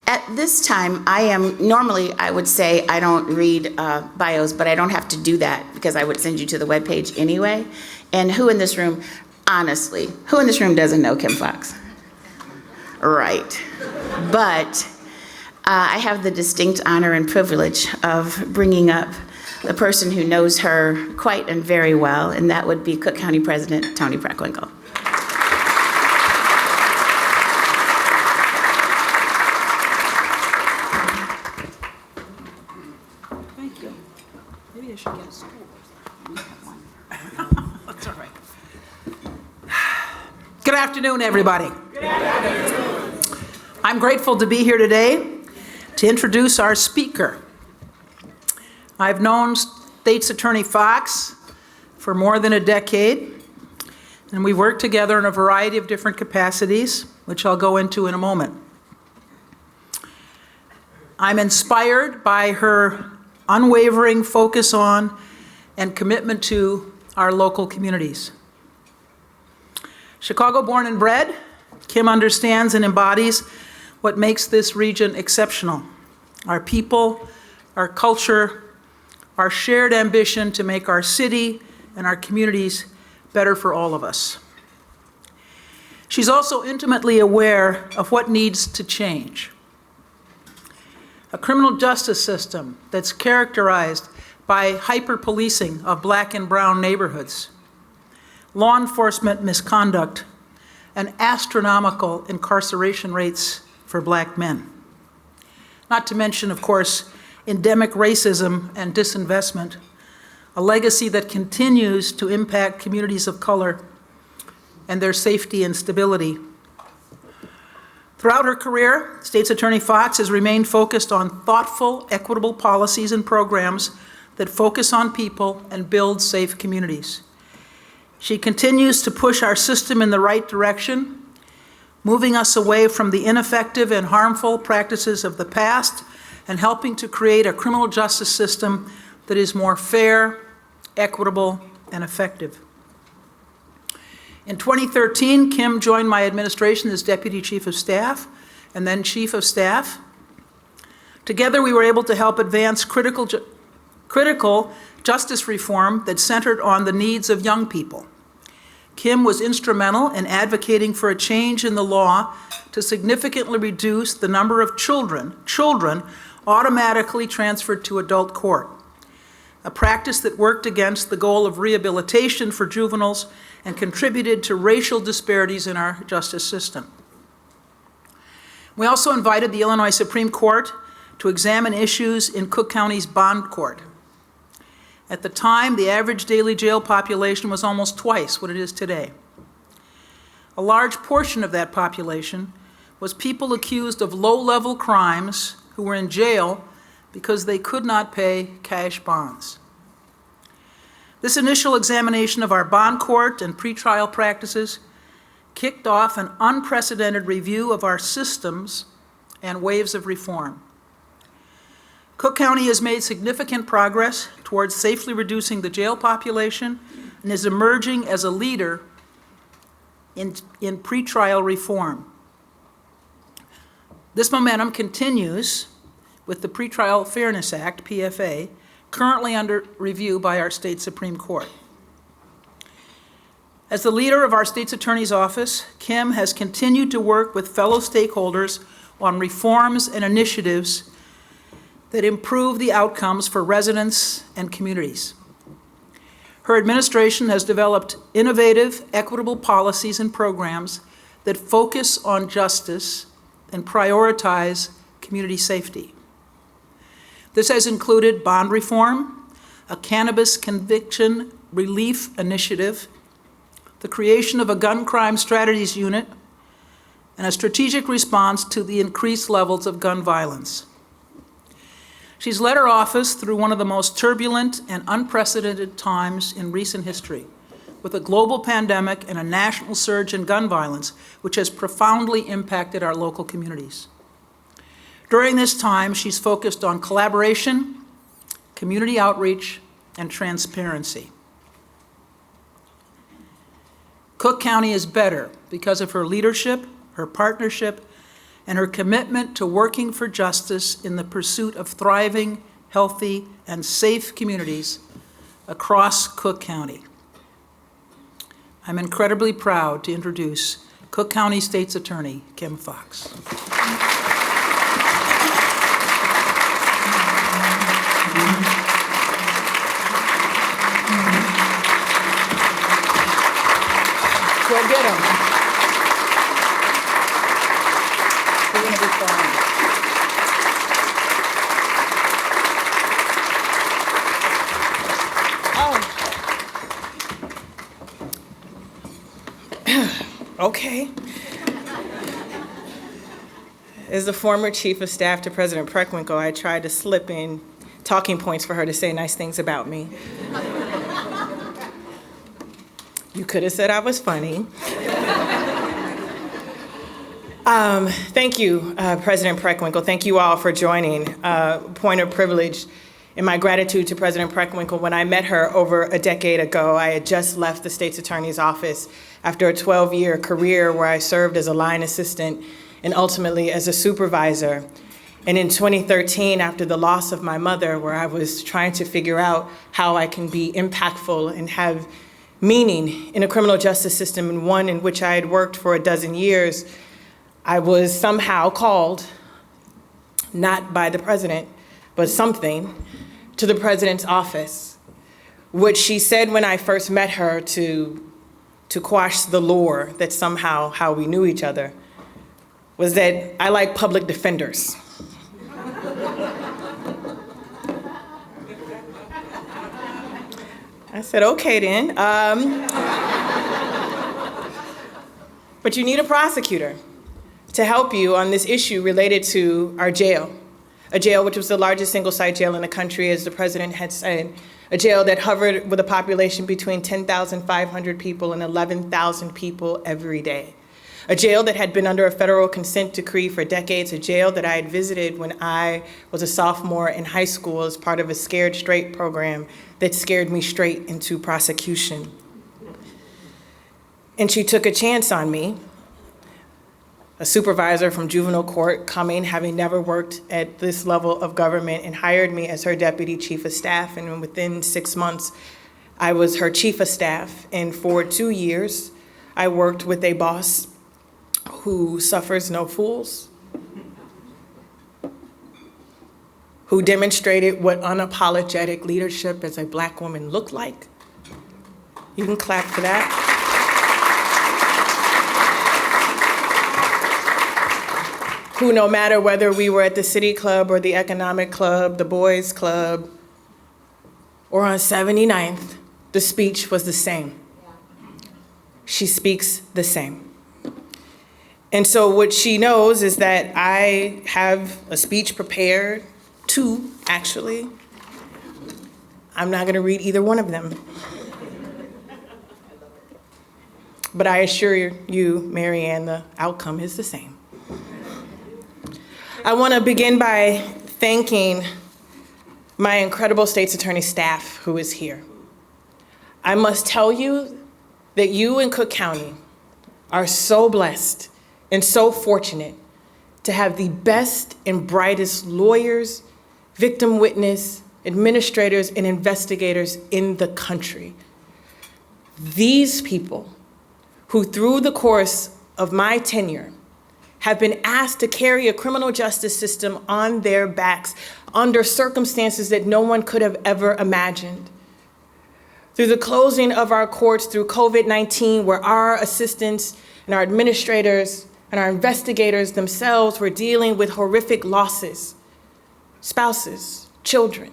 At this time, normally I would say I don't read bios, but I don't have to do that because I would send you to the webpage anyway. And who in this room, honestly, who in this room doesn't know Kim Foxx? Right. But I have the distinct honor and privilege of bringing up the person who knows her quite and very well, and that would be Cook County President Tony Preckwinkle. Thank you. Maybe I should get a stool. That's all right. Good afternoon, everybody. Good afternoon. I'm grateful to be here today to introduce our speaker. I've known State's Attorney Foxx for more than a decade, and we've worked together in a variety of different capacities, which I'll go into in a moment. I'm inspired by her unwavering focus on and commitment to our local communities. Chicago born and bred, Kim understands and embodies what makes this region exceptional: our people, our culture, our shared ambition to make our city and our communities better for all of us. She's also intimately aware of what needs to change. A criminal justice system that's characterized by hyper-policing of Black and brown neighborhoods, law enforcement misconduct, and astronomical incarceration rates for Black men. Not to mention, of course, endemic racism and disinvestment, a legacy that continues to impact communities of color and their safety and stability. Throughout her career, State's Attorney Foxx has remained focused on thoughtful, equitable policies and programs that focus on people and build safe communities. She continues to push our system in the right direction, moving us away from the ineffective and harmful practices of the past and helping to create a criminal justice system that is more fair, equitable, and effective. In 2013, Kim joined my administration as Deputy Chief of Staff and then Chief of Staff. Together, we were able to help advance critical justice reform that centered on the needs of young people. Kim was instrumental in advocating for a change in the law to significantly reduce the number of children automatically transferred to adult court, a practice that worked against the goal of rehabilitation for juveniles and contributed to racial disparities in our justice system. We also invited the Illinois Supreme Court to examine issues in Cook County's bond court. At the time, the average daily jail population was almost twice what it is today. A large portion of that population was people accused of low-level crimes who were in jail because they could not pay cash bonds. This initial examination of our bond court and pretrial practices kicked off an unprecedented review of our systems and waves of reform. Cook County has made significant progress towards safely reducing the jail population and is emerging as a leader in pretrial reform. This momentum continues with the Pretrial Fairness Act, PFA, currently under review by our state Supreme Court. As the leader of our state's attorney's office, Kim has continued to work with fellow stakeholders on reforms and initiatives that improve the outcomes for residents and communities. Her administration has developed innovative, equitable policies and programs that focus on justice and prioritize community safety. This has included bond reform, a cannabis conviction relief initiative, the creation of a gun crime strategies unit, and a strategic response to the increased levels of gun violence. She's led her office through one of the most turbulent and unprecedented times in recent history, with a global pandemic and a national surge in gun violence, which has profoundly impacted our local communities. During this time, she's focused on collaboration, community outreach, and transparency. Cook County is better because of her leadership, her partnership, and her commitment to working for justice in the pursuit of thriving, healthy, and safe communities across Cook County. I'm incredibly proud to introduce Cook County State's Attorney, Kim Foxx. Go get him. We're gonna be fine. Okay. As the former chief of staff to President Preckwinkle, I tried to slip in talking points for her to say nice things about me. You could have said I was funny. Thank you, President Preckwinkle. Thank you all for joining. Point of privilege in my gratitude to President Preckwinkle. When I met her over a decade ago, I had just left the state's attorney's office after a 12-year career where I served as a line assistant and ultimately as a supervisor. And in 2013, after the loss of my mother, where I was trying to figure out how I can be impactful and have meaning in a criminal justice system, and one in which I had worked for a dozen years, I was somehow called, not by the president, but something, to the president's office. What she said when I first met her to quash the lore that somehow how we knew each other was that I like public defenders. I said, okay then. But you need a prosecutor to help you on this issue related to our jail. A jail which was the largest single-site jail in the country, as the president had said. A jail that hovered with a population between 10,500 people and 11,000 people every day. A jail that had been under a federal consent decree for decades. A jail that I had visited when I was a sophomore in high school as part of a Scared Straight program that scared me straight into prosecution. And she took a chance on me, a supervisor from juvenile court coming, having never worked at this level of government, and hired me as her deputy chief of staff. And within 6 months, I was her chief of staff. And for 2 years, I worked with a boss who suffers no fools, who demonstrated what unapologetic leadership as a Black woman looked like. You can clap for that. Who, no matter whether we were at the City Club or the Economic Club, the Boys Club, or on 79th, the speech was the same. She speaks the same. And so what she knows is that I have a speech prepared, 2, actually. I'm not gonna read either one of them. But I assure you, Mary Ann, the outcome is the same. I wanna begin by thanking my incredible state's attorney staff who is here. I must tell you that you in Cook County are so blessed and so fortunate to have the best and brightest lawyers, victim witness, administrators, and investigators in the country. These people who through the course of my tenure have been asked to carry a criminal justice system on their backs under circumstances that no one could have ever imagined. Through the closing of our courts, through COVID-19, where our assistants and our administrators and our investigators themselves were dealing with horrific losses, spouses, children,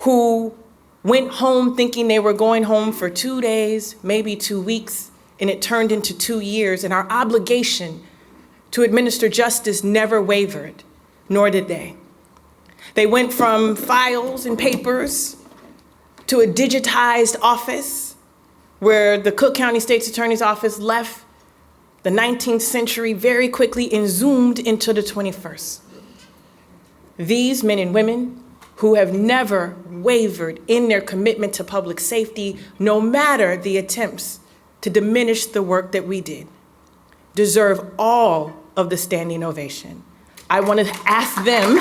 who went home thinking they were going home for 2 days, maybe 2 weeks, and it turned into 2 years, and our obligation to administer justice never wavered, nor did they. They went from files and papers to a digitized office where the Cook County State's Attorney's Office left the 19th century very quickly and zoomed into the 21st. These men and women who have never wavered in their commitment to public safety, no matter the attempts to diminish the work that we did, deserve all of the standing ovation. I want to ask them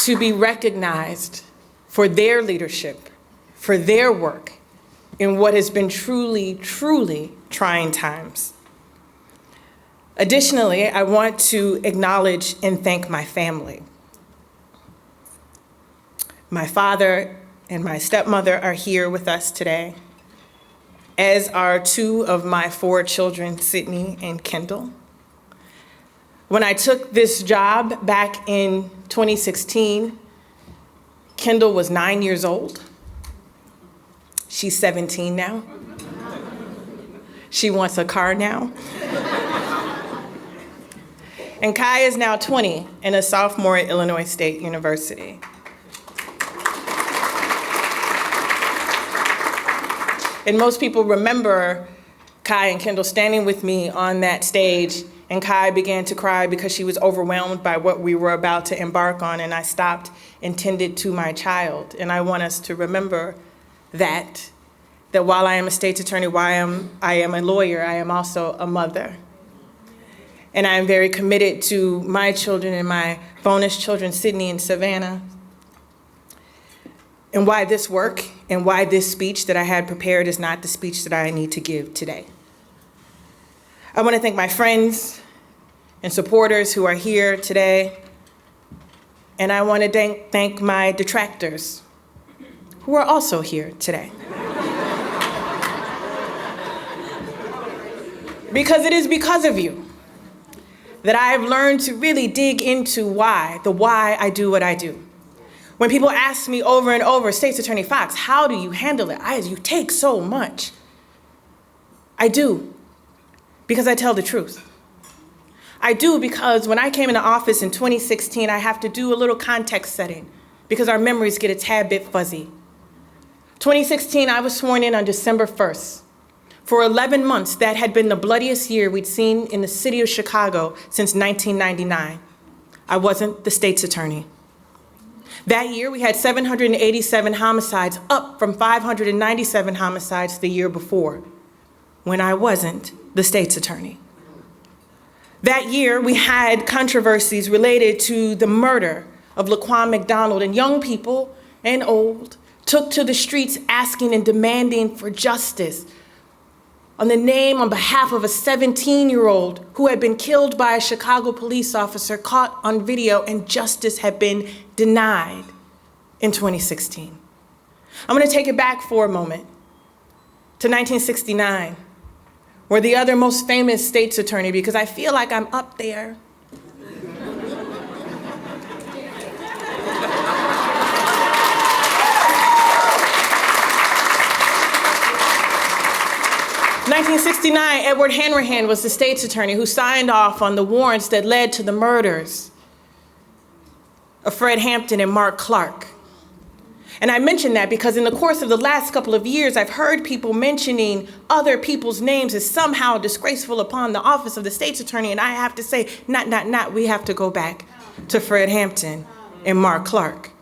to be recognized for their leadership, for their work in what has been truly, truly trying times. Additionally, I want to acknowledge and thank my family. My father and my stepmother are here with us today, as are two of my 4 children, Sydney and Kendall. When I took this job back in 2016, Kendall was 9 years old. She's 17 now. She wants a car now. And Kai is now 20 and a sophomore at Illinois State University. And most people remember Kai and Kendall standing with me on that stage, and Kai began to cry because she was overwhelmed by what we were about to embark on, and I stopped and tended to my child. And I want us to remember that while I am a state's attorney, while I am a lawyer, I am also a mother. And I am very committed to my children and my bonus children, Sydney and Savannah, and why this work and why this speech that I had prepared is not the speech that I need to give today. I want to thank my friends and supporters who are here today, and I want to thank my detractors who are also here today. Because it is because of you that I have learned to really dig into why I do what I do. When people ask me over and over, State's Attorney Foxx, how do you handle it? You take so much. I do, because I tell the truth. I do because when I came into office in 2016, I have to do a little context setting because our memories get a tad bit fuzzy. 2016, I was sworn in on December 1st. For 11 months, that had been the bloodiest year we'd seen in the city of Chicago since 1999. I wasn't the state's attorney. That year, we had 787 homicides, up from 597 homicides the year before, when I wasn't the state's attorney. That year, we had controversies related to the murder of Laquan McDonald, and young people and old took to the streets asking and demanding for justice on behalf of a 17-year-old who had been killed by a Chicago police officer caught on video, and justice had been denied in 2016. I'm going to take it back for a moment to 1969, where the other most famous state's attorney, because I feel like I'm up there, In 1969, Edward Hanrahan was the state's attorney who signed off on the warrants that led to the murders of Fred Hampton and Mark Clark. And I mention that because in the course of the last couple of years, I've heard people mentioning other people's names as somehow disgraceful upon the office of the state's attorney, and I have to say, not, we have to go back to Fred Hampton and Mark Clark.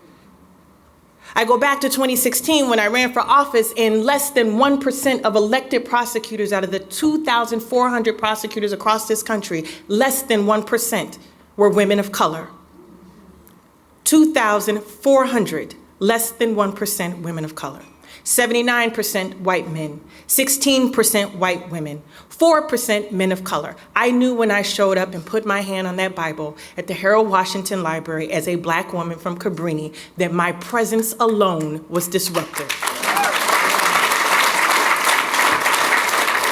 I go back to 2016 when I ran for office, and less than 1% of elected prosecutors out of the 2,400 prosecutors across this country, less than 1% were women of color. 2,400, less than 1% women of color. 79% white men, 16% white women, 4% men of color. I knew when I showed up and put my hand on that Bible at the Harold Washington Library as a Black woman from Cabrini that my presence alone was disruptive.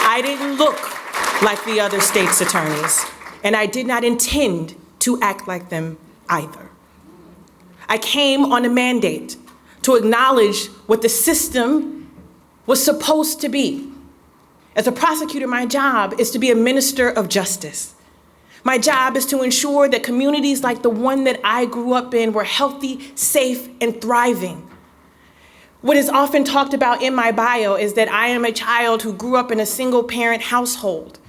I didn't look like the other state's attorneys, and I did not intend to act like them either. I came on a mandate to acknowledge what the system was supposed to be. As a prosecutor, my job is to be a minister of justice. My job is to ensure that communities like the one that I grew up in were healthy, safe, and thriving. What is often talked about in my bio is that I am a child who grew up in a single-parent household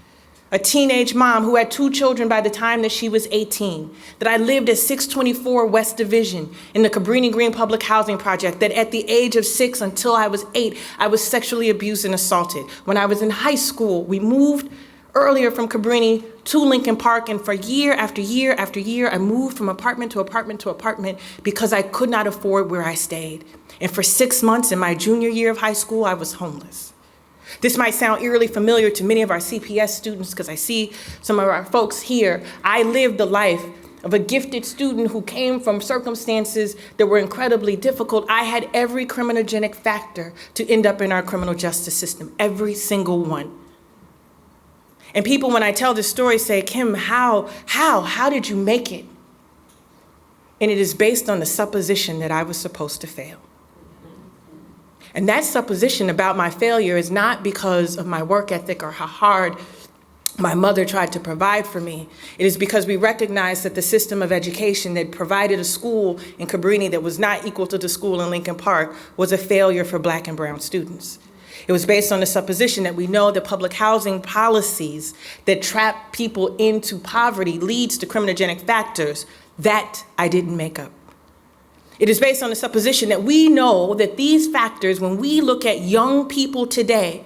a teenage mom who had 2 children by the time that she was 18, that I lived at 624 West Division in the Cabrini Green Public Housing Project, that at the age of 6 until I was 8, I was sexually abused and assaulted. When I was in high school, we moved earlier from Cabrini to Lincoln Park, and for year after year after year, I moved from apartment to apartment to apartment because I could not afford where I stayed. And for 6 months in my junior year of high school, I was homeless. This might sound eerily familiar to many of our CPS students because I see some of our folks here. I lived the life of a gifted student who came from circumstances that were incredibly difficult. I had every criminogenic factor to end up in our criminal justice system, every single one. And people, when I tell this story, say, Kim, how did you make it? And it is based on the supposition that I was supposed to fail. And that supposition about my failure is not because of my work ethic or how hard my mother tried to provide for me. It is because we recognized that the system of education that provided a school in Cabrini that was not equal to the school in Lincoln Park was a failure for Black and brown students. It was based on the supposition that we know that public housing policies that trap people into poverty leads to criminogenic factors. That I didn't make up. It is based on the supposition that we know that these factors, when we look at young people today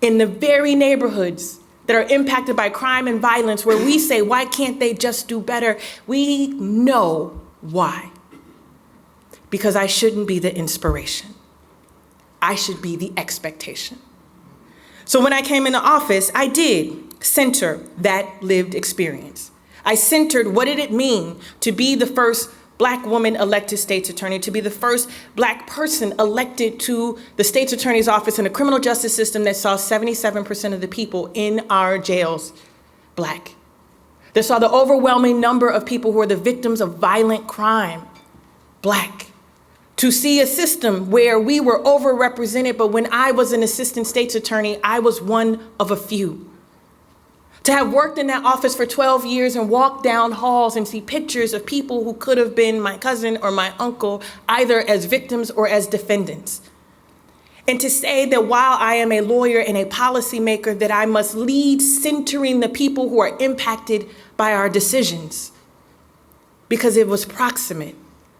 in the very neighborhoods that are impacted by crime and violence, where we say, why can't they just do better? We know why. Because I shouldn't be the inspiration. I should be the expectation. So when I came into office, I did center that lived experience. I centered what did it mean to be the first Black woman elected state's attorney, to be the first Black person elected to the state's attorney's office in a criminal justice system that saw 77% of the people in our jails Black. That saw the overwhelming number of people who are the victims of violent crime Black. To see a system where we were overrepresented, but when I was an assistant state's attorney, I was one of a few. To have worked in that office for 12 years and walk down halls and see pictures of people who could have been my cousin or my uncle, either as victims or as defendants. And to say that while I am a lawyer and a policymaker, that I must lead centering the people who are impacted by our decisions. Because it was proximate,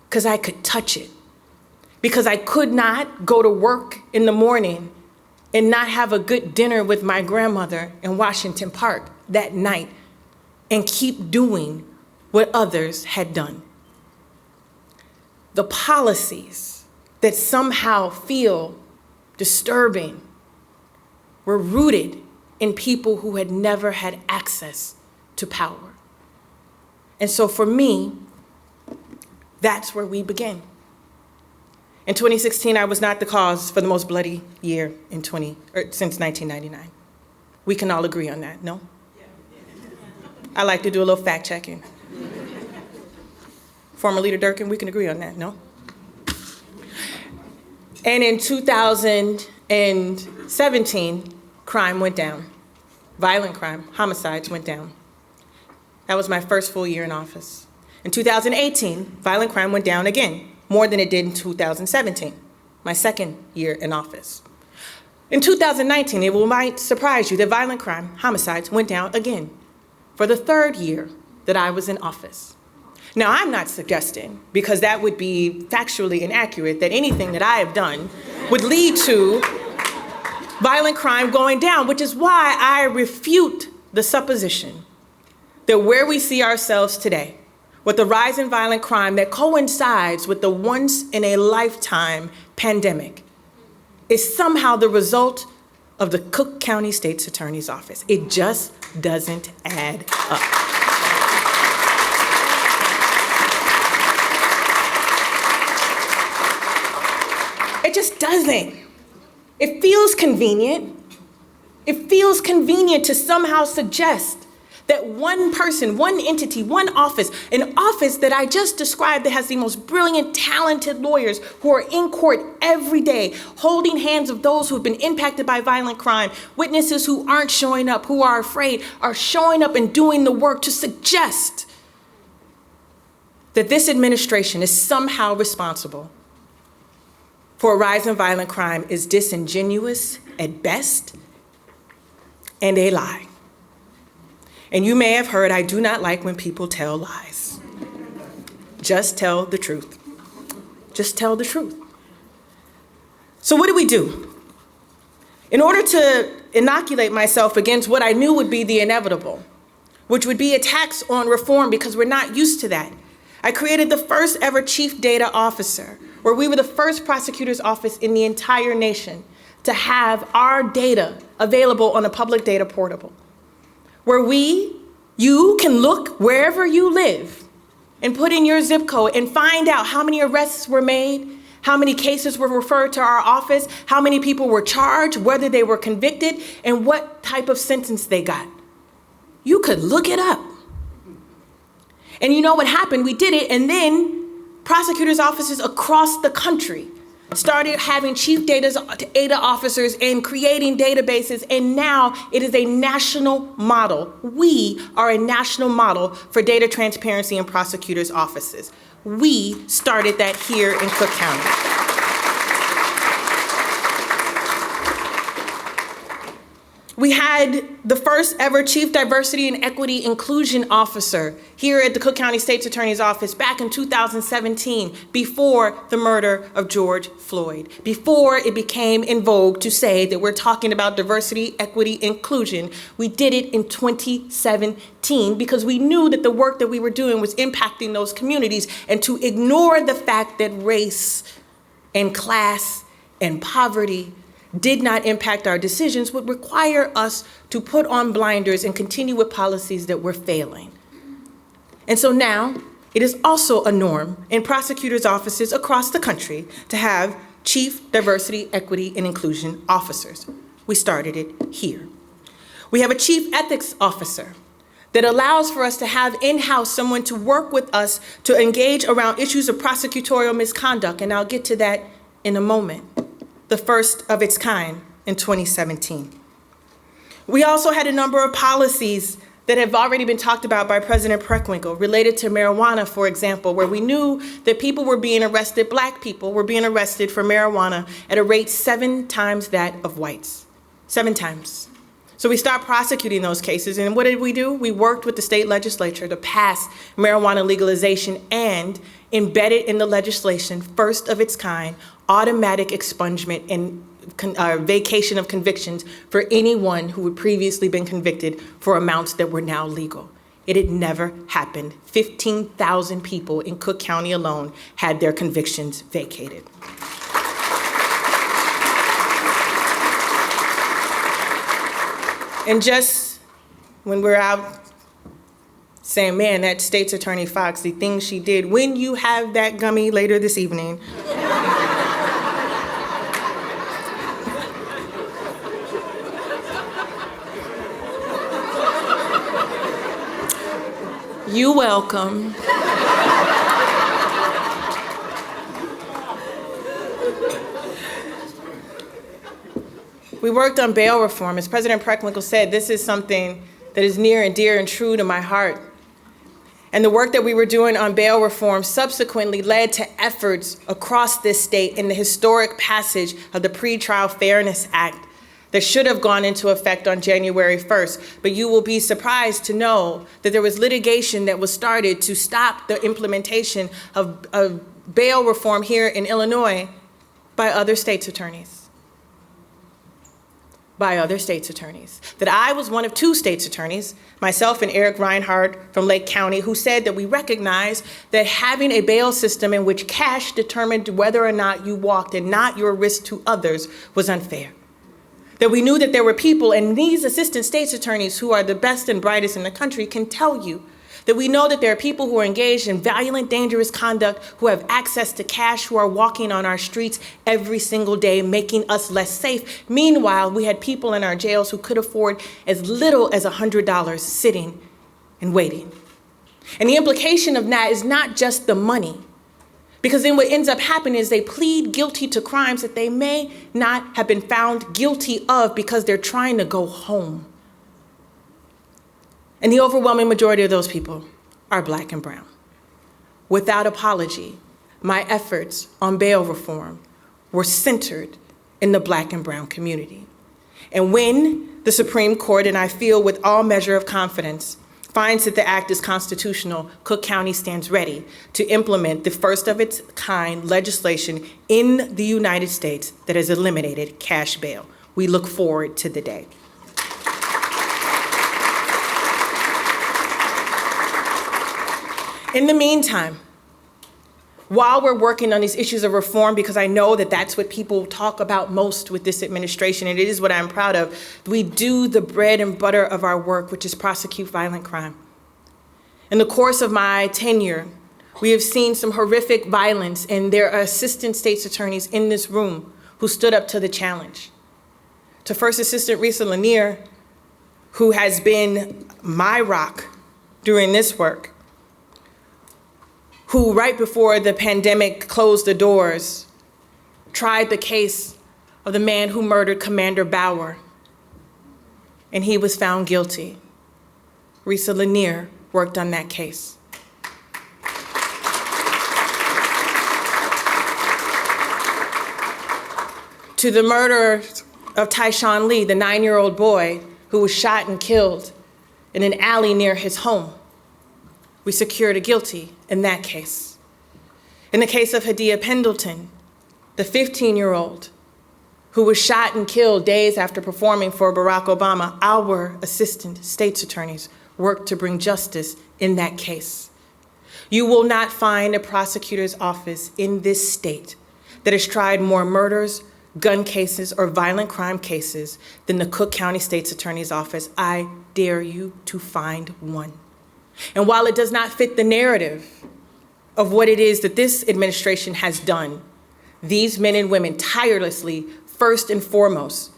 because I could touch it. Because I could not go to work in the morning and not have a good dinner with my grandmother in Washington Park that night and keep doing what others had done. The policies that somehow feel disturbing were rooted in people who had never had access to power. And so for me, that's where we began. In 2016, I was not the cause for the most bloody year since 1999. We can all agree on that, no? I like to do a little fact checking. Former Leader Durkin, we can agree on that, no? And in 2017, crime went down. Violent crime, homicides went down. That was my first full year in office. In 2018, violent crime went down again, more than it did in 2017, my second year in office. In 2019, it might surprise you that violent crime, homicides, went down again for the third year that I was in office. Now, I'm not suggesting, because that would be factually inaccurate, that anything that I have done would lead to violent crime going down, which is why I refute the supposition that where we see ourselves today, with the rise in violent crime that coincides with the once-in-a-lifetime pandemic, is somehow the result of the Cook County State's Attorney's Office. It just doesn't add up. It just doesn't. It feels convenient. It feels convenient to somehow suggest that one person, one entity, one office, an office that I just described that has the most brilliant, talented lawyers who are in court every day, holding hands of those who have been impacted by violent crime, witnesses who aren't showing up, who are afraid, are showing up and doing the work, to suggest that this administration is somehow responsible for a rise in violent crime is disingenuous at best and a lie. And you may have heard, I do not like when people tell lies. Just tell the truth. Just tell the truth. So what do we do? In order to inoculate myself against what I knew would be the inevitable, which would be attacks on reform because we're not used to that, I created the first ever chief data officer, where we were the first prosecutor's office in the entire nation to have our data available on a public data portal, where you can look wherever you live and put in your zip code and find out how many arrests were made, how many cases were referred to our office, how many people were charged, whether they were convicted, and what type of sentence they got. You could look it up. And you know what happened? We did it, and then prosecutors' offices across the country started having chief data officers and creating databases, and now it is a national model. We are a national model for data transparency in prosecutors' offices. We started that here in Cook County. We had the first ever Chief Diversity and Equity Inclusion Officer here at the Cook County State's Attorney's Office back in 2017, before the murder of George Floyd, before it became in vogue to say that we're talking about diversity, equity, inclusion. We did it in 2017 because we knew that the work that we were doing was impacting those communities, and to ignore the fact that race and class and poverty did not impact our decisions would require us to put on blinders and continue with policies that were failing. And so now it is also a norm in prosecutors' offices across the country to have chief diversity, equity, and inclusion officers. We started it here. We have a chief ethics officer that allows for us to have in-house someone to work with us to engage around issues of prosecutorial misconduct, and I'll get to that in a moment. The first of its kind in 2017. We also had a number of policies that have already been talked about by President Preckwinkle related to marijuana, for example, where we knew that people were being arrested, Black people were being arrested for marijuana at a rate 7 times that of whites. 7 times. So we stopped prosecuting those cases, and what did we do? We worked with the state legislature to pass marijuana legalization and embedded in the legislation, first of its kind, automatic expungement and vacation of convictions for anyone who had previously been convicted for amounts that were now legal. It had never happened. 15,000 people in Cook County alone had their convictions vacated. And just when we're out saying, man, that state's attorney Foxx, the things she did, when you have that gummy later this evening, you welcome. We worked on bail reform. As President Preckwinkle said, this is something that is near and dear and true to my heart. And the work that we were doing on bail reform subsequently led to efforts across this state in the historic passage of the Pretrial Fairness Act that should have gone into effect on January 1st. But you will be surprised to know that there was litigation that was started to stop the implementation of bail reform here in Illinois by other states' attorneys. That I was one of 2 states' attorneys, myself and Eric Reinhardt from Lake County, who said that we recognize that having a bail system in which cash determined whether or not you walked and not your risk to others was unfair. That we knew that there were people, and these assistant state's attorneys who are the best and brightest in the country can tell you that we know that there are people who are engaged in violent, dangerous conduct, who have access to cash, who are walking on our streets every single day, making us less safe. Meanwhile, we had people in our jails who could afford as little as $100 sitting and waiting. And the implication of that is not just the money, because then what ends up happening is they plead guilty to crimes that they may not have been found guilty of because they're trying to go home. And the overwhelming majority of those people are Black and brown. Without apology, my efforts on bail reform were centered in the Black and brown community. And when the Supreme Court, and I feel with all measure of confidence, finds that the act is constitutional, Cook County stands ready to implement the first of its kind legislation in the United States that has eliminated cash bail. We look forward to the day. In the meantime, while we're working on these issues of reform, because I know that that's what people talk about most with this administration, and it is what I'm proud of, we do the bread and butter of our work, which is prosecute violent crime. In the course of my tenure, we have seen some horrific violence, and there are assistant state's attorneys in this room who stood up to the challenge. To First Assistant Risa Lanier, who has been my rock during this work, who right before the pandemic closed the doors, tried the case of the man who murdered Commander Bauer, and he was found guilty. Risa Lanier worked on that case. To the murder of Tyshawn Lee, the 9-year-old boy who was shot and killed in an alley near his home, we secured a guilty in that case. In the case of Hadia Pendleton, the 15-year-old who was shot and killed days after performing for Barack Obama, our assistant state's attorneys worked to bring justice in that case. You will not find a prosecutor's office in this state that has tried more murders, gun cases, or violent crime cases than the Cook County State's Attorney's Office. I dare you to find one. And while it does not fit the narrative of what it is that this administration has done, these men and women tirelessly, first and foremost,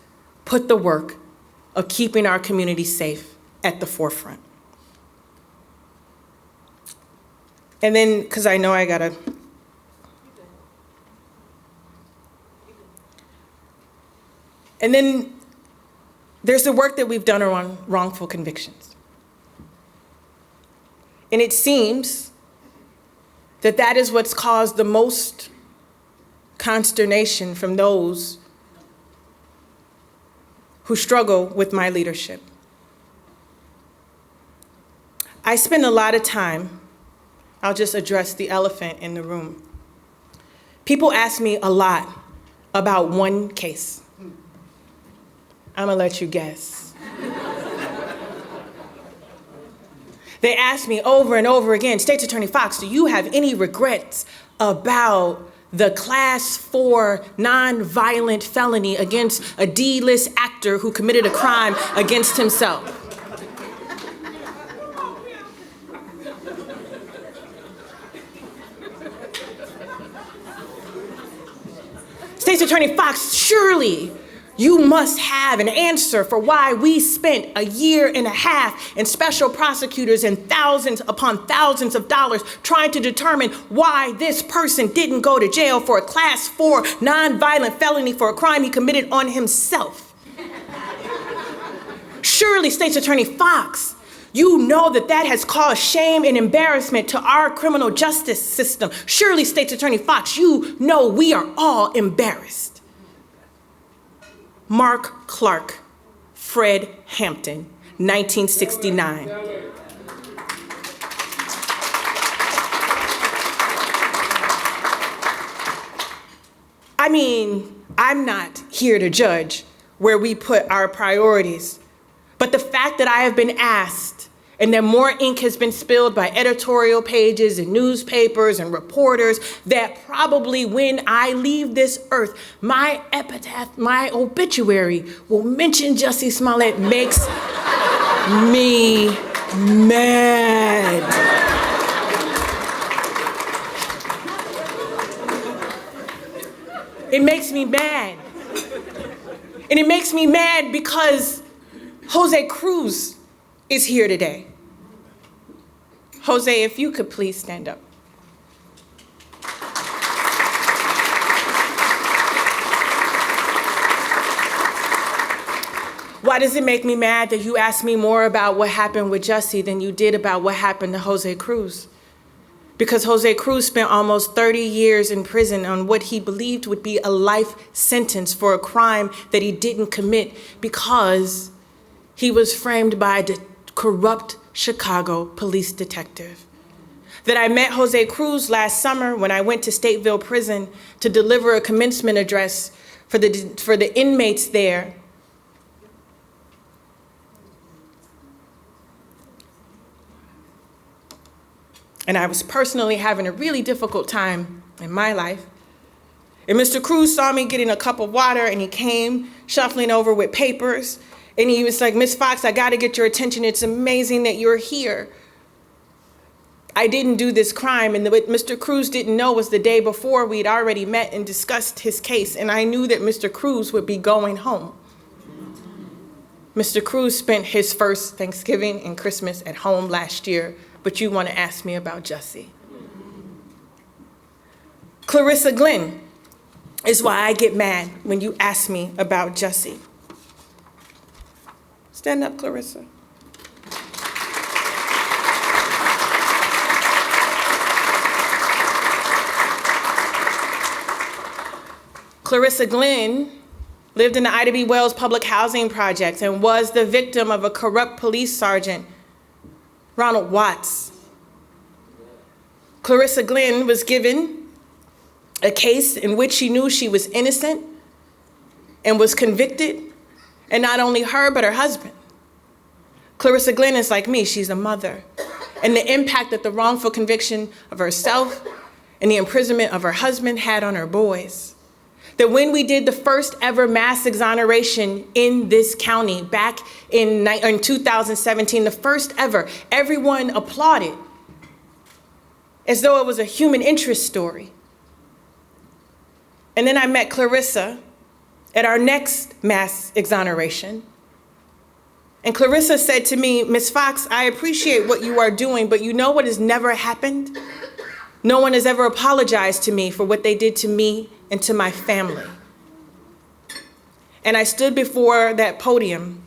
put the work of keeping our community safe at the forefront. And then, because I know I gotta, and then there's the work that we've done around wrongful convictions. And it seems that that is what's caused the most consternation from those who struggle with my leadership. I spend a lot of time, I'll just address the elephant in the room. People ask me a lot about one case. I'm gonna let you guess. They ask me over and over again, State's Attorney Foxx, do you have any regrets about the Class 4 non-violent felony against a D-list actor who committed a crime against himself? State's Attorney Foxx, surely you must have an answer for why we spent a year and a half in special prosecutors and thousands upon thousands of dollars trying to determine why this person didn't go to jail for a Class 4 nonviolent felony for a crime he committed on himself. Surely, State's Attorney Foxx, you know that that has caused shame and embarrassment to our criminal justice system. Surely, State's Attorney Foxx, you know we are all embarrassed. Mark Clark, Fred Hampton, 1969. I mean, I'm not here to judge where we put our priorities, but the fact that I have been asked and that more ink has been spilled by editorial pages and newspapers and reporters that probably when I leave this earth, my epitaph, my obituary will mention Jussie Smollett makes me mad. It makes me mad. And it makes me mad because Jose Cruz is here today. Jose, if you could please stand up. Why does it make me mad that you asked me more about what happened with Jussie than you did about what happened to Jose Cruz? Because Jose Cruz spent almost 30 years in prison on what he believed would be a life sentence for a crime that he didn't commit because he was framed by a corrupt Chicago police detective. That I met Jose Cruz last summer when I went to Stateville Prison to deliver a commencement address for the inmates there. And I was personally having a really difficult time in my life. And Mr. Cruz saw me getting a cup of water, and he came shuffling over with papers. And he was like, "Miss Foxx, I gotta get your attention. It's amazing that you're here. I didn't do this crime." And what Mr. Cruz didn't know was the day before we'd already met and discussed his case, and I knew that Mr. Cruz would be going home. Mr. Cruz spent his first Thanksgiving and Christmas at home last year, but you want to ask me about Jussie. Clarissa Glenn is why I get mad when you ask me about Jussie. Stand up, Clarissa. Clarissa Glenn lived in the Ida B. Wells public housing projects and was the victim of a corrupt police sergeant, Ronald Watts. Clarissa Glenn was given a case in which she knew she was innocent and was convicted, and not only her, but her husband. Clarissa Glenn is like me, she's a mother. And the impact that the wrongful conviction of herself and the imprisonment of her husband had on her boys. That when we did the first ever mass exoneration in this county back in 2017, the first ever, everyone applauded as though it was a human interest story. And then I met Clarissa at our next mass exoneration. And Clarissa said to me, "Ms. Foxx, I appreciate what you are doing, but you know what has never happened? No one has ever apologized to me for what they did to me and to my family." And I stood before that podium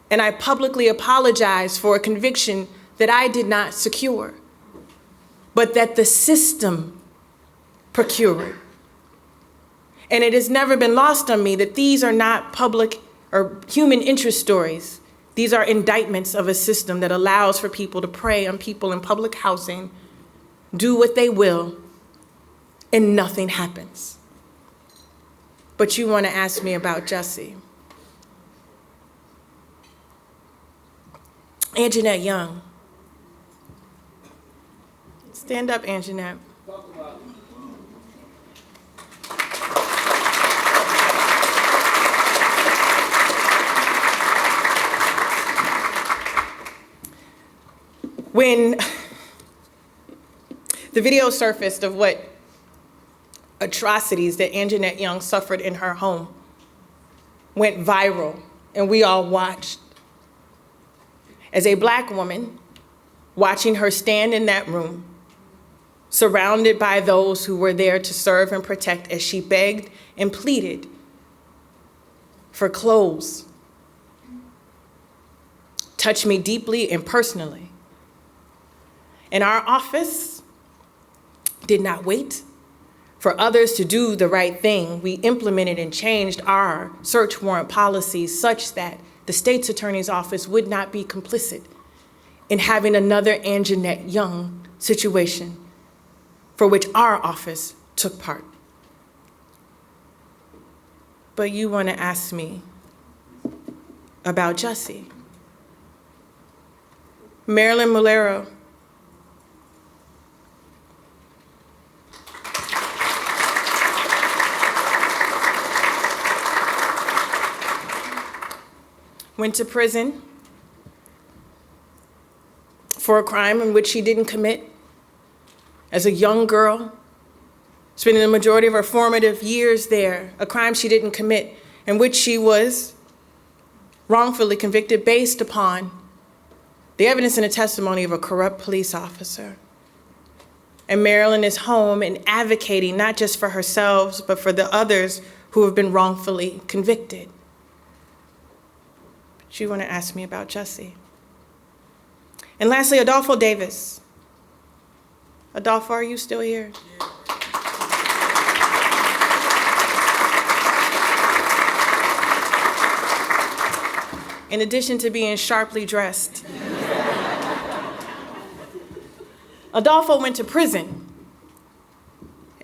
and I publicly apologized for a conviction that I did not secure, but that the system procured. And it has never been lost on me that these are not public or human interest stories. These are indictments of a system that allows for people to prey on people in public housing, do what they will, and nothing happens. But you want to ask me about Jussie. Anjanette Young. Stand up, Anjanette. When the video surfaced of what atrocities that Anjanette Young suffered in her home went viral, and we all watched. As a Black woman, watching her stand in that room, surrounded by those who were there to serve and protect as she begged and pleaded for clothes, touched me deeply and personally. And our office did not wait for others to do the right thing. We implemented and changed our search warrant policies such that the state's attorney's office would not be complicit in having another Anjanette Young situation for which our office took part. But you want to ask me about Jussie. Marilyn Mulero. Went to prison for a crime in which she didn't commit as a young girl, spending the majority of her formative years there, a crime she didn't commit, in which she was wrongfully convicted based upon the evidence and the testimony of a corrupt police officer. And Marilyn is home and advocating not just for herself, but for the others who have been wrongfully convicted. But you want to ask me about Jussie. And lastly, Adolfo Davis. Adolfo, are you still here? Yeah. in addition to being sharply dressed. Adolfo went to prison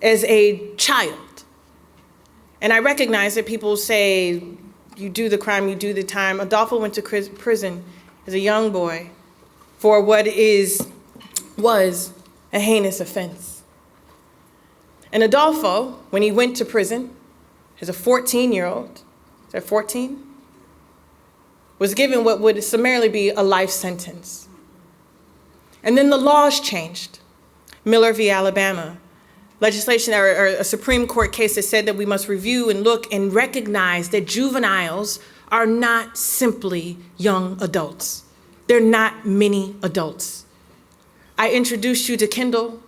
as a child. And I recognize that people say, you do the crime, you do the time. Adolfo went to prison as a young boy for what was a heinous offense. And Adolfo, when he went to prison as a 14-year-old, is that 14? Was given what would summarily be a life sentence. And then the laws changed. Miller v. Alabama, legislation or a Supreme Court case that said that we must review and look and recognize that juveniles are not simply young adults. They're not mini adults. I introduced you to Kendall.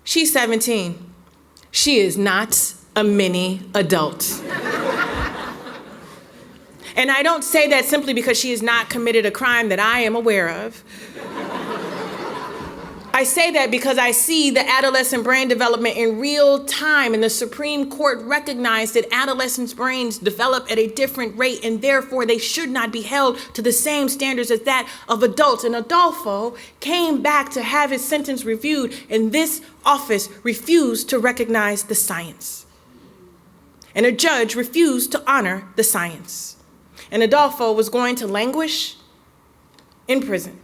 She's 17. She is not a mini adult. And I don't say that simply because she has not committed a crime that I am aware of. I say that because I see the adolescent brain development in real time, and the Supreme Court recognized that adolescents' brains develop at a different rate, and therefore they should not be held to the same standards as that of adults. And Adolfo came back to have his sentence reviewed, and this office refused to recognize the science. And a judge refused to honor the science. And Adolfo was going to languish in prison.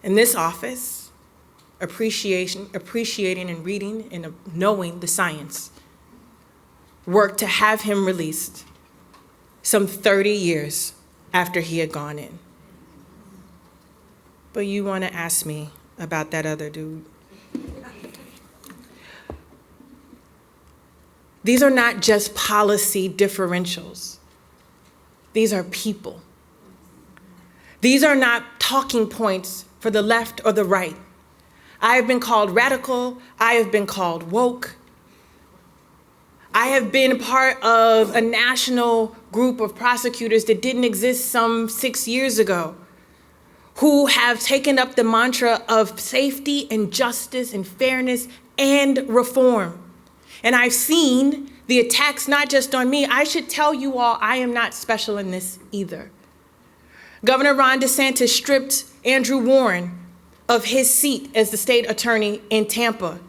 And this office, appreciating and reading and knowing the science, worked to have him released some 30 years after he had gone in. But you want to ask me about that other dude. These are not just policy differentials. These are people. These are not talking points for the left or the right. I have been called radical. I have been called woke. I have been part of a national group of prosecutors that didn't exist some 6 years ago, who have taken up the mantra of safety and justice and fairness and reform. And I've seen the attacks not just on me. I should tell you all, I am not special in this either. Governor Ron DeSantis stripped Andrew Warren of his seat as the state attorney in Tampa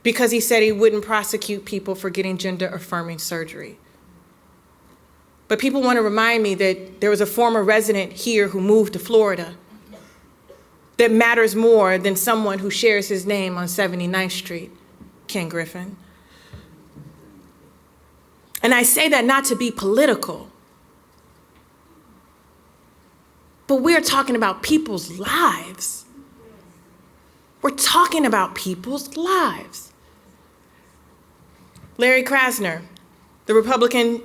because he said he wouldn't prosecute people for getting gender-affirming surgery. But people want to remind me that there was a former resident here who moved to Florida that matters more than someone who shares his name on 79th Street, Ken Griffin. And I say that not to be political, but we're talking about people's lives. We're talking about people's lives. Larry Krasner, the Republican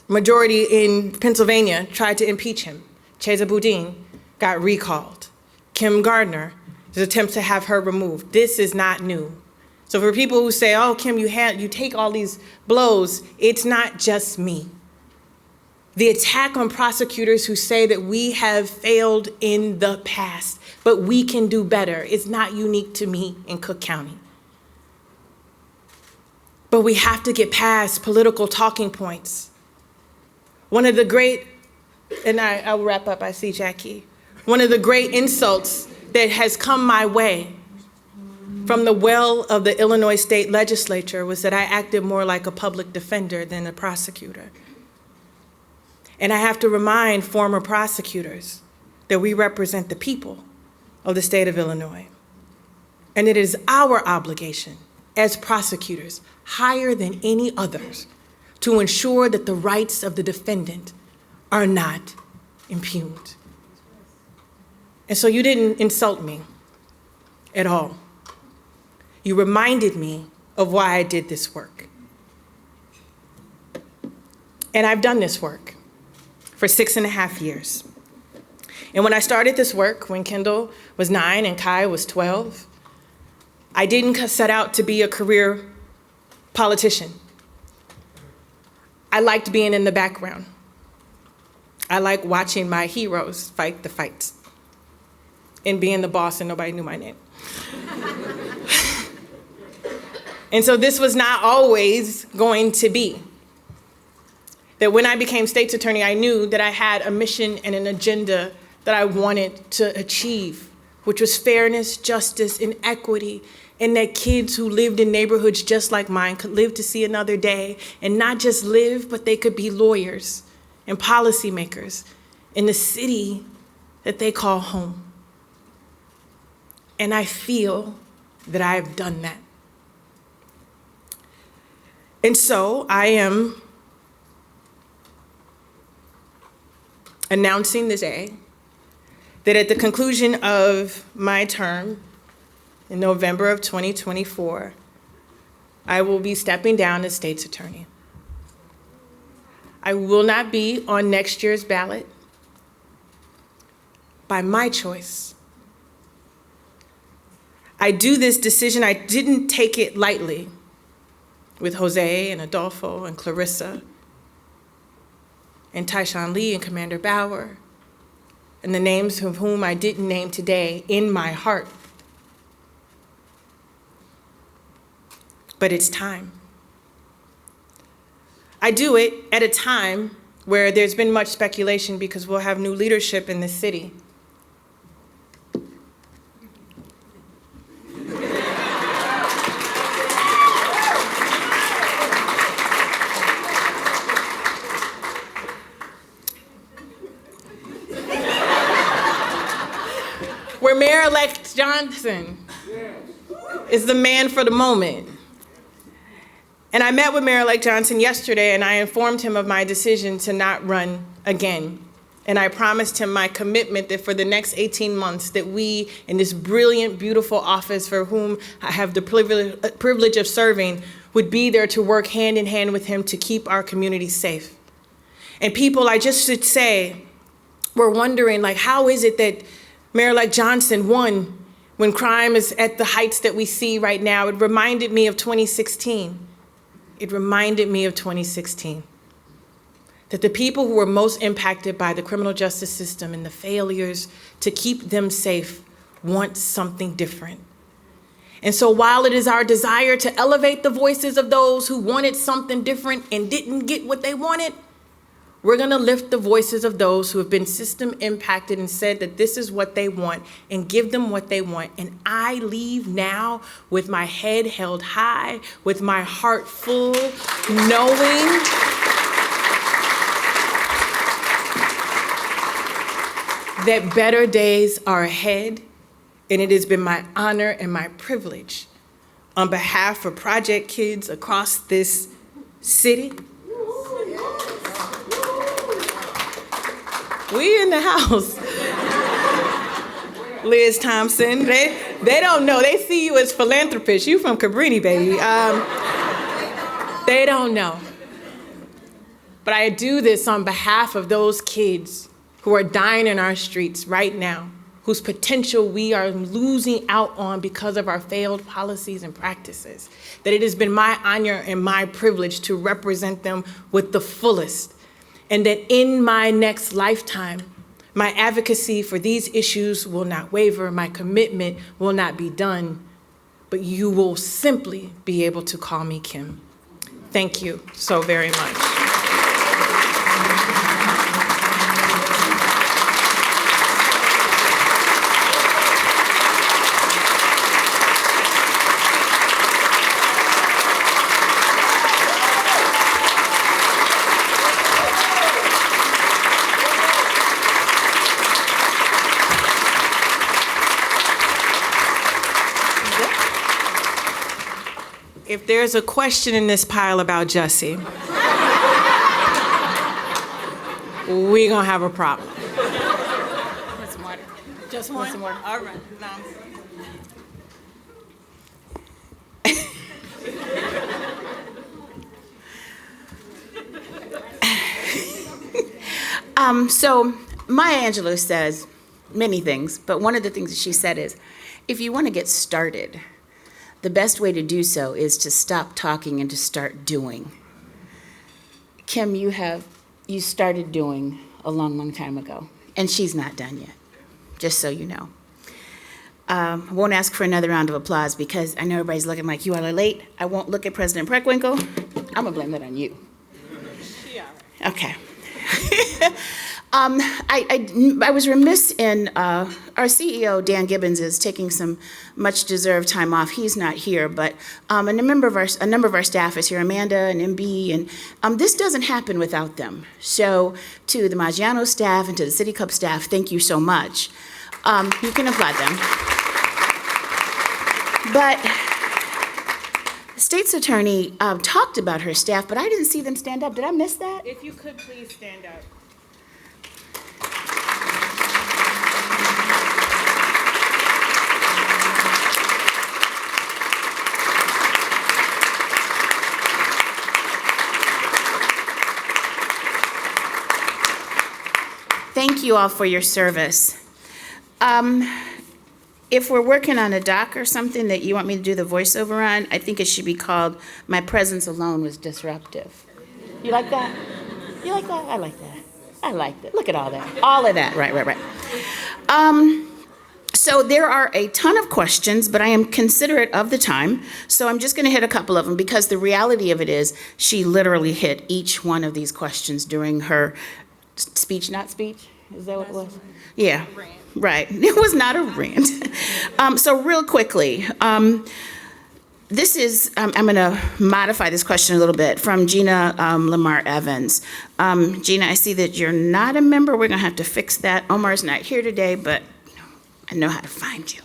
majority in Pennsylvania, tried to impeach him. Chesa Boudin got recalled. Kim Gardner, there's attempts to have her removed. This is not new. So for people who say, oh, Kim, you take all these blows, it's not just me. The attack on prosecutors who say that we have failed in the past, but we can do better, is not unique to me in Cook County. But we have to get past political talking points. One of the great, and I'll wrap up, I see Jackie. One of the great insults that has come my way from the well of the Illinois State Legislature was that I acted more like a public defender than a prosecutor. And I have to remind former prosecutors that we represent the people of the state of Illinois. And it is our obligation as prosecutors, higher than any others, to ensure that the rights of the defendant are not impugned. And so you didn't insult me at all. You reminded me of why I did this work. And I've done this work for 6.5 years. And when I started this work, when Kendall was 9 and Kai was 12, I didn't set out to be a career politician. I liked being in the background. I liked watching my heroes fight the fights and being the boss and nobody knew my name. And so this was not always going to be. that when I became state's attorney, I knew that I had a mission and an agenda that I wanted to achieve, which was fairness, justice, and equity, and that kids who lived in neighborhoods just like mine could live to see another day, and not just live, but they could be lawyers and policymakers in the city that they call home. And I feel that I have done that. And so I am announcing today that at the conclusion of my term in November of 2024, I will be stepping down as state's attorney. I will not be on next year's ballot by my choice. I do this decision, I didn't take it lightly with Jose and Adolfo and Clarissa and Tyshawn Lee and Commander Bauer and the names of whom I didn't name today in my heart. But it's time. I do it at a time where there's been much speculation because we'll have new leadership in the city. Where Mayor-elect Johnson is the man for the moment. And I met with Mayor-elect Johnson yesterday and I informed him of my decision to not run again. And I promised him my commitment that for the next 18 months that we in this brilliant, beautiful office for whom I have the privilege of serving would be there to work hand in hand with him to keep our community safe. And people, I just should say, were wondering, like, how is it that Mayor-elect Johnson won when crime is at the heights that we see right now? It reminded me of 2016. It reminded me of 2016. That the people who were most impacted by the criminal justice system and the failures to keep them safe want something different. And so while it is our desire to elevate the voices of those who wanted something different and didn't get what they wanted, we're gonna lift the voices of those who have been system impacted and said that this is what they want and give them what they want. And I leave now with my head held high, with my heart full, knowing that better days are ahead. And it has been my honor and my privilege on behalf of Project Kids across this city. We in the house. Liz Thompson, they don't know. They see you as philanthropist. You from Cabrini, baby. They don't know. But I do this on behalf of those kids who are dying in our streets right now, whose potential we are losing out on because of our failed policies and practices. That it has been my honor and my privilege to represent them with the fullest. And that in my next lifetime, my advocacy for these issues will not waver, my commitment will not be done, but you will simply be able to call me Kim. Thank you so very much. If there's a question in this pile about Jussie, we're gonna have a problem. Want some water? Just Want some water? All right. So Maya Angelou says many things, but one of the things that she said is, if you want to get started, the best way to do so is to stop talking and to start doing. Kim, you started doing a long, long time ago, and she's not done yet, just so you know. I won't ask for another round of applause because I know everybody's looking like you all are late. I won't look at President Preckwinkle. I'm gonna blame that on you. Okay. I was remiss in, our CEO, Dan Gibbons, is taking some much-deserved time off. He's not here, but and a number of our staff is here, Amanda and MB, and this doesn't happen without them. So to the Maggiano staff and to the City Club staff, thank you so much. You can applaud them. But the state's attorney talked about her staff, but I didn't see them stand up. Did I miss that? If you could please stand up. Thank you all for your service. If we're working on a doc or something that you want me to do the voiceover on, I think it should be called "My Presence Alone Was Disruptive." You like that? You like that? I like that. I like that. Look at all that. All of that. Right. So there are a ton of questions, but I am considerate of the time. So I'm just going to hit a couple of them because the reality of it is she literally hit each one of these questions during her speech, not speech? Is that what it was? Yeah, right. It was not a rant. So real quickly, this is, I'm going to modify this question a little bit from Gina Lamar Evans. Gina, I see that you're not a member. We're going to have to fix that. Omar's not here today, but I know how to find you.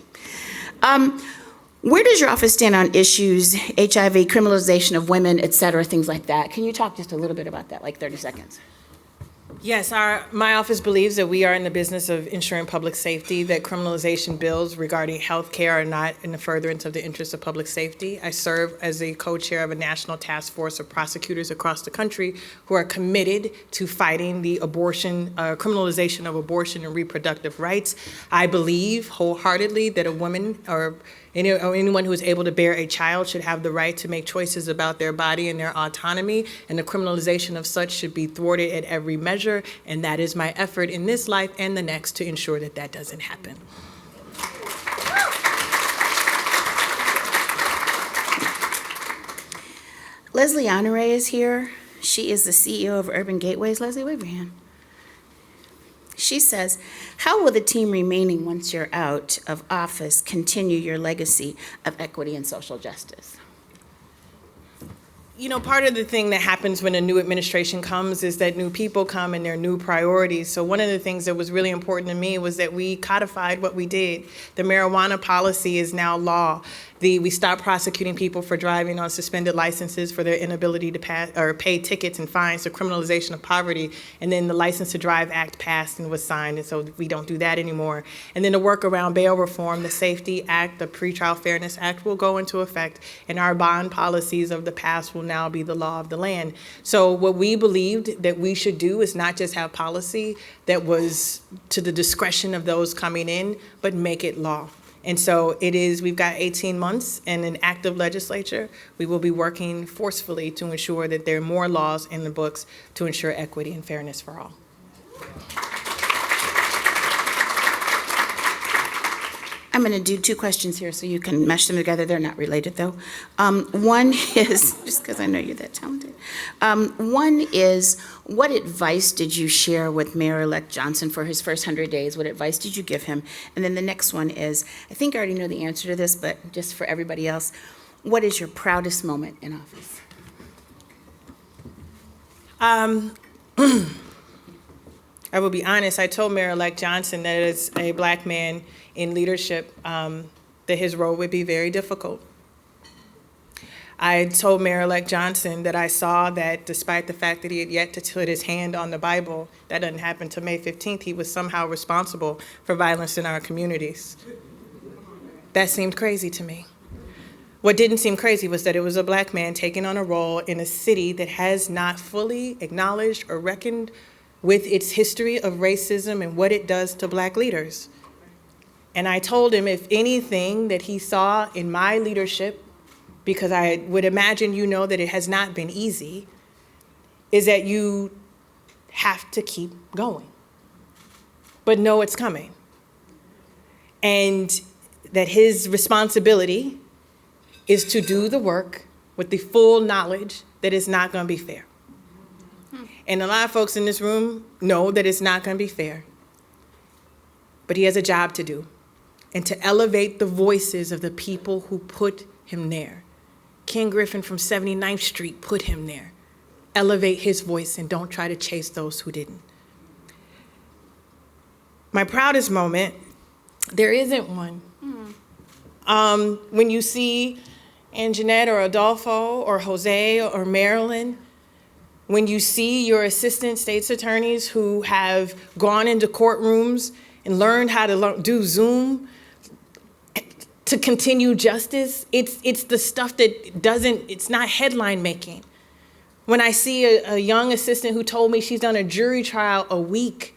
Where does your office stand on issues, HIV, criminalization of women, et cetera, things like that? Can you talk just a little bit about that, like 30 seconds? Yes, my office believes that we are in the business of ensuring public safety, that criminalization bills regarding health care are not in the furtherance of the interests of public safety. I serve as the co-chair of a national task force of prosecutors across the country who are committed to fighting the criminalization of abortion and reproductive rights. I believe wholeheartedly that a woman or anyone who is able to bear a child should have the right to make choices about their body and their autonomy, and the criminalization of such should be thwarted at every measure, and that is my effort in this life and the next to ensure that that doesn't happen. Leslie Honore is here. She is the CEO of Urban Gateways. Leslie, wave your hand. She says, how will the team remaining once you're out of office continue your legacy of equity and social justice? You know, part of the thing that happens when a new administration comes is that new people come and there are new priorities. So one of the things that was really important to me was that we codified what we did. The marijuana policy is now law. We stopped prosecuting people for driving on suspended licenses for their inability to pay tickets and fines, the criminalization of poverty, and then the License to Drive Act passed and was signed, and so we don't do that anymore. And then the work around bail reform, the Safety Act, the Pretrial Fairness Act will go into effect, and our bond policies of the past will now be the law of the land. So what we believed that we should do is not just have policy that was to the discretion of those coming in, but make it law. And so we've got 18 months and an active legislature. We will be working forcefully to ensure that there are more laws in the books to ensure equity and fairness for all. I'm going to do two questions here so you can mesh them together. They're not related, though. One is, just because I know you're that talented. One is, what advice did you share with Mayor-elect Johnson for his first 100 days? What advice did you give him? And then the next one is, I think I already know the answer to this, but just for everybody else, what is your proudest moment in office? I will be honest, I told Mayor-elect Johnson that as a Black man in leadership, that his role would be very difficult. I told Mayor-elect Johnson that I saw that despite the fact that he had yet to put his hand on the Bible, that doesn't happen till May 15th, he was somehow responsible for violence in our communities. That seemed crazy to me. What didn't seem crazy was that it was a Black man taking on a role in a city that has not fully acknowledged or reckoned with its history of racism and what it does to Black leaders. And I told him if anything that he saw in my leadership, because I would imagine you know that it has not been easy, is that you have to keep going, but know it's coming. And that his responsibility is to do the work with the full knowledge that it's not going to be fair. And a lot of folks in this room know that it's not going to be fair. But he has a job to do, and to elevate the voices of the people who put him there. Ken Griffin from 79th Street put him there. Elevate his voice and don't try to chase those who didn't. My proudest moment, there isn't one. When you see Anjanette or Adolfo or Jose or Marilyn, when you see your assistant state's attorneys who have gone into courtrooms and learned how to do Zoom to continue justice, it's the stuff that it's not headline making. When I see a young assistant who told me she's done a jury trial a week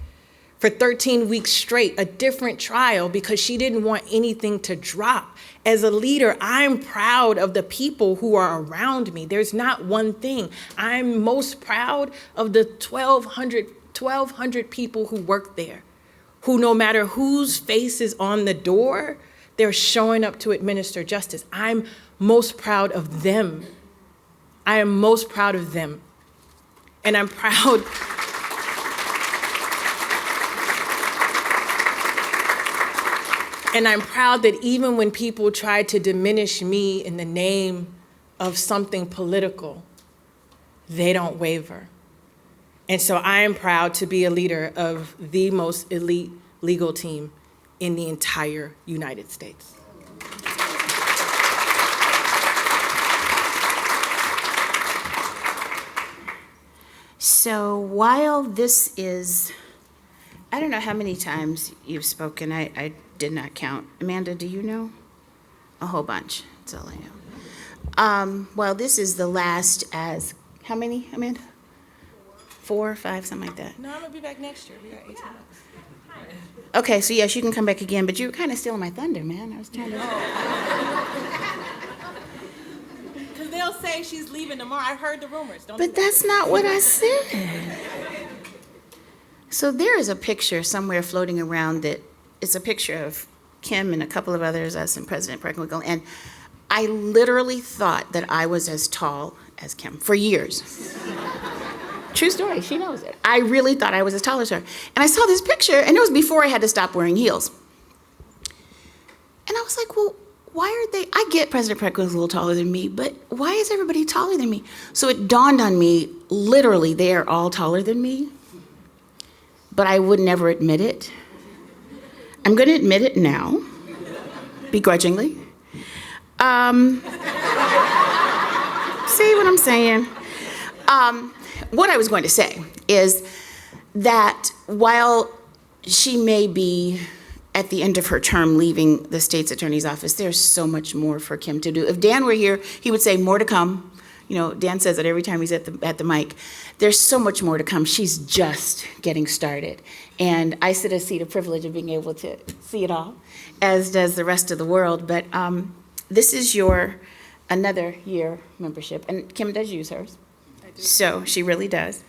for 13 weeks straight, a different trial because she didn't want anything to drop. As a leader, I'm proud of the people who are around me. There's not one thing. I'm most proud of the 1,200 people who work there, who no matter whose face is on the door, they're showing up to administer justice. I'm most proud of them. I am most proud of them. And I'm proud. And I'm proud that even when people try to diminish me in the name of something political, they don't waver. And so I am proud to be a leader of the most elite legal team in the entire United States. So while this is, I don't know how many times you've spoken. I did not count. Amanda, do you know? A whole bunch. That's all I know. Well, this is the last as, how many, Amanda? 4 or 5, something like that. No, I'm gonna be back next year. We got 18 months. Okay, so yes, you can come back again, but you were kind of stealing my thunder, man. I was trying to. Because they'll say she's leaving tomorrow. I heard the rumors. But that's not what I said. So there is a picture somewhere floating around that it's a picture of Kim and a couple of others, us and President Franklin, and I literally thought that I was as tall as Kim for years. True story, she knows it. I really thought I was as tall as her. And I saw this picture, and it was before I had to stop wearing heels. And I was like, well, why are they, I get President Franklin's a little taller than me, but why is everybody taller than me? So it dawned on me, literally, they are all taller than me, but I would never admit it. I'm gonna admit it now, begrudgingly. See what I'm saying? What I was going to say is that while she may be at the end of her term leaving the state's attorney's office, there's so much more for Kim to do. If Dan were here, he would say more to come. You know, Dan says it every time he's at the mic. There's so much more to come. She's just getting started. And I sit a seat of privilege of being able to see it all, as does the rest of the world. But this is your another year membership. And Kim does use hers. So she really does.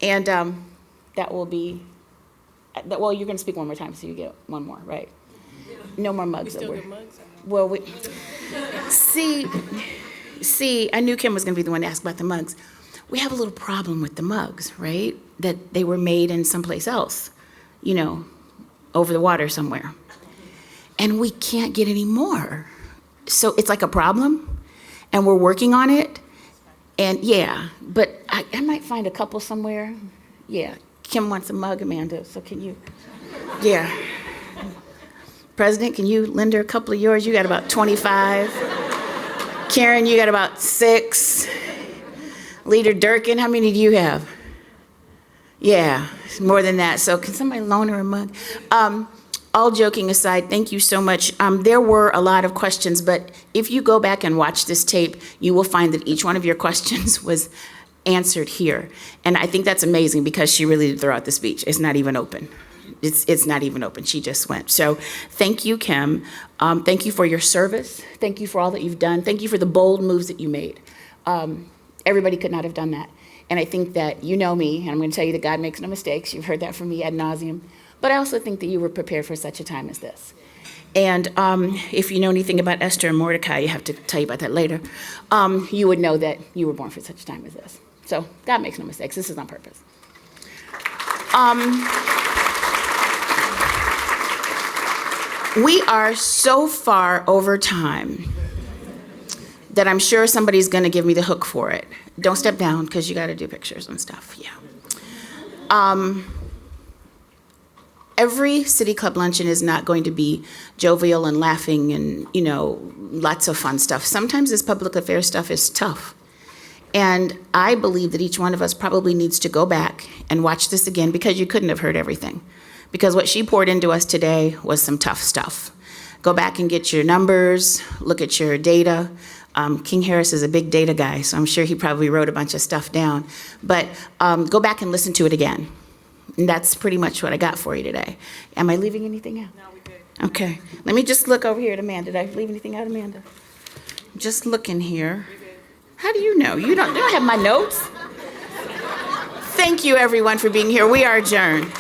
And that will be, well, you're going to speak one more time, so you get one more, right? No more mugs. We still get mugs? Well, see, I knew Kim was going to be the one to ask about the mugs. We have a little problem with the mugs, right? That they were made in someplace else, you know, over the water somewhere. And we can't get any more. So it's like a problem, and we're working on it. And yeah, but I might find a couple somewhere. Yeah, Kim wants a mug, Amanda, so can you? Yeah. President, can you lend her a couple of yours? You got about 25. Karen, you got about 6. Leader Durkin, how many do you have? Yeah, more than that. So can somebody loan her a mug? All joking aside, thank you so much. There were a lot of questions, but if you go back and watch this tape, you will find that each one of your questions was answered here. And I think that's amazing because she really did throw out the speech. It's not even open. It's not even open. She just went. So thank you, Kim. Thank you for your service. Thank you for all that you've done. Thank you for the bold moves that you made. Everybody could not have done that. And I think that you know me, and I'm going to tell you that God makes no mistakes. You've heard that from me ad nauseum. But I also think that you were prepared for such a time as this. And if you know anything about Esther and Mordecai, you have to tell you about that later, you would know that you were born for such a time as this. So God makes no mistakes. This is on purpose. We are so far over time that I'm sure somebody's gonna give me the hook for it. Don't step down, because you gotta do pictures and stuff, yeah. Every City Club luncheon is not going to be jovial and laughing and, you know, lots of fun stuff. Sometimes this public affairs stuff is tough. And I believe that each one of us probably needs to go back and watch this again, because you couldn't have heard everything. Because what she poured into us today was some tough stuff. Go back and get your numbers, look at your data. King Harris is a big data guy, so I'm sure he probably wrote a bunch of stuff down. But go back and listen to it again. And that's pretty much what I got for you today. Am I leaving anything out? No, we did. Okay. Let me just look over here at Amanda. Did I leave anything out, Amanda? Just looking here. How do you know? You don't have my notes? Thank you, everyone, for being here. We are adjourned.